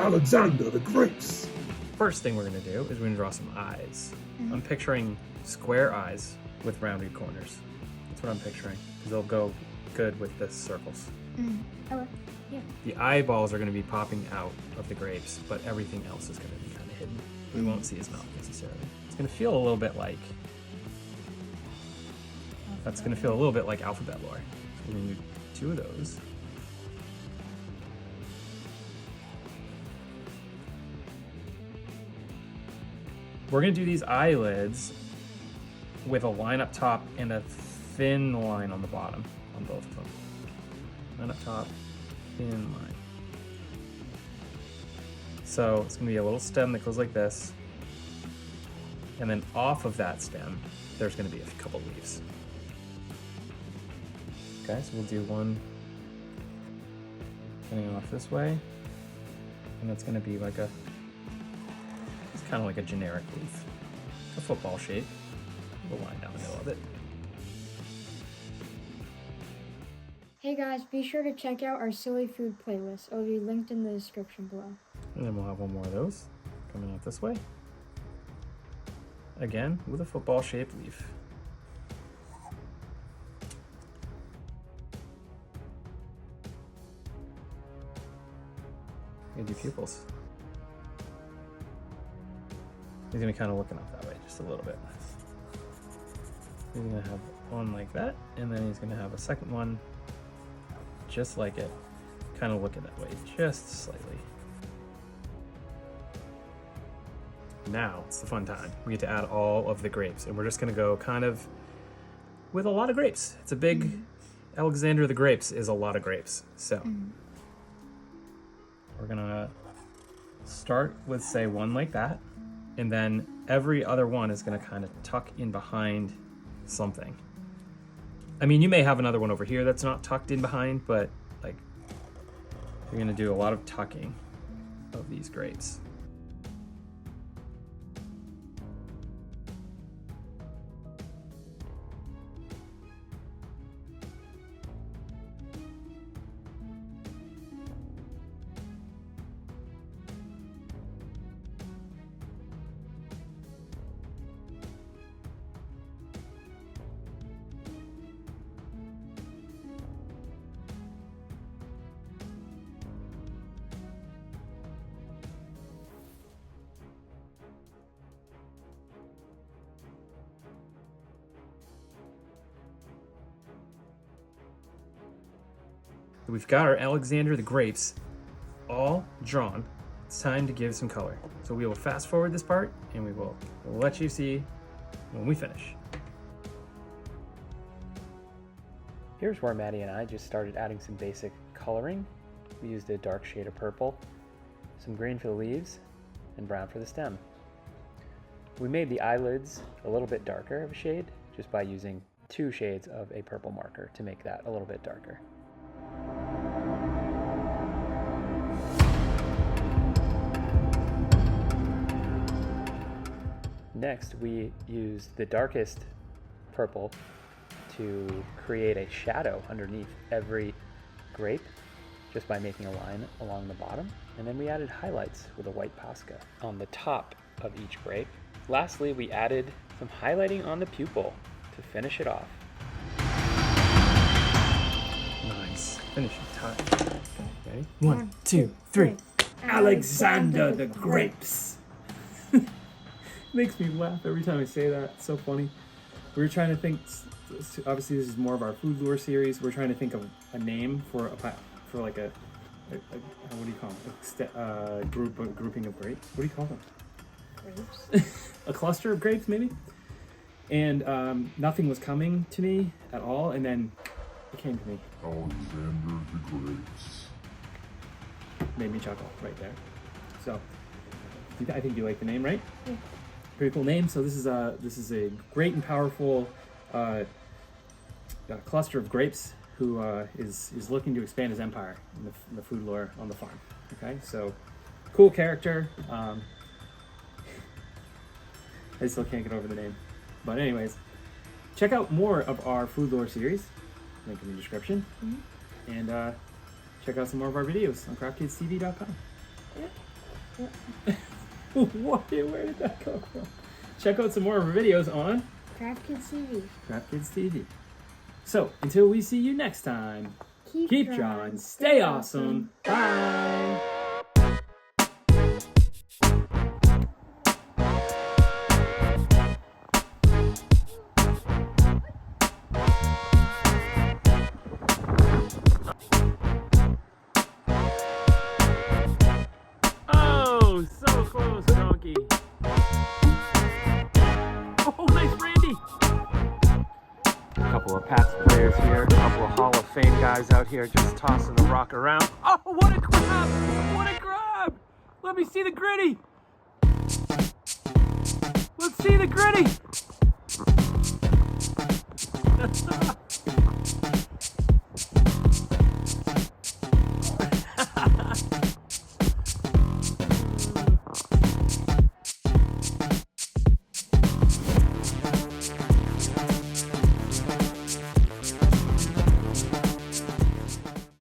Alexander the Grapes. First thing we're gonna do is we're gonna draw some eyes. I'm picturing square eyes with rounded corners. That's what I'm picturing, because they'll go good with the circles. Okay. Yeah. The eyeballs are gonna be popping out of the grapes, but everything else is gonna be kind of hidden. We won't see his mouth necessarily. It's gonna feel a little bit like, that's gonna feel a little bit like alphabet lore. So we're gonna do 2 of those. We're gonna do these eyelids with a line up top and a thin line on the bottom on both of them. Line up top, thin line. So it's gonna be a little stem that goes like this. And then off of that stem, there's gonna be a couple leaves. Okay, so we'll do one coming off this way. And that's gonna be like it's kind of like a generic leaf. A football shape. We'll line down the middle of it. Hey guys, be sure to check out our silly food playlist. It'll be linked in the description below. And then we'll have one more of those coming out this way. Again, with a football shaped leaf. Gonna do pupils. He's gonna be kind of looking up that way just a little bit. He's gonna have one like that, and then he's gonna have a second one just like it, kind of looking that way, just slightly. Now it's the fun time. We get to add all of the grapes, and we're just gonna go kind of with a lot of grapes. It's a big, Alexander the Grapes is a lot of grapes. So we're gonna start with, say, one like that, and then every other one is gonna kind of tuck in behind something. I mean, you may have another one over here that's not tucked in behind, but like, you're gonna do a lot of tucking of these grapes. We've got our Alexander the Grapes all drawn. It's time to give some color. So we will fast forward this part and we'll let you see when we finish. Here's where Maddie and I just started adding some basic coloring. We used a dark shade of purple, some green for the leaves, and brown for the stem. We made the eyelids a little bit darker of a shade just by using 2 shades of a purple marker to make that a little bit darker. Next, we used the darkest purple to create a shadow underneath every grape just by making a line along the bottom. And then we added highlights with a white Posca on the top of each grape. Lastly, we added some highlighting on the pupil to finish it off. Nice. Finishing time. Ready? 1, 2, 3. Alexander the Grapes. Makes me laugh every time I say that. It's so funny. We were trying to think, obviously this is more of our food lore series. We're trying to think of a name for like a what do you call them? Grouping of grapes. What do you call them? Grapes. A cluster of grapes, maybe? And nothing was coming to me at all, and then it came to me. Alexander the Grapes. Made me chuckle right there. So I think you like the name, right? Yeah. Pretty cool name. So this is a great and powerful cluster of grapes who is looking to expand his empire in the food lore on the farm. Okay, so cool character. I still can't get over the name, but anyways, check out more of our food lore series. Link in the description, and check out some more of our videos on craftkedstv.com. Yeah. What? Where did that go from? Check out some more of our videos on Craft Kids TV. Craft Kids TV. So, until we see you next time, keep drawing, stay awesome. Bye. Oh, so close, donkey. Oh, nice Randy. A couple of Pats players here, a couple of Hall of Fame guys out here just tossing the rock around. Oh, what a grab! What a grab! Let me see the gritty. Let's see the gritty.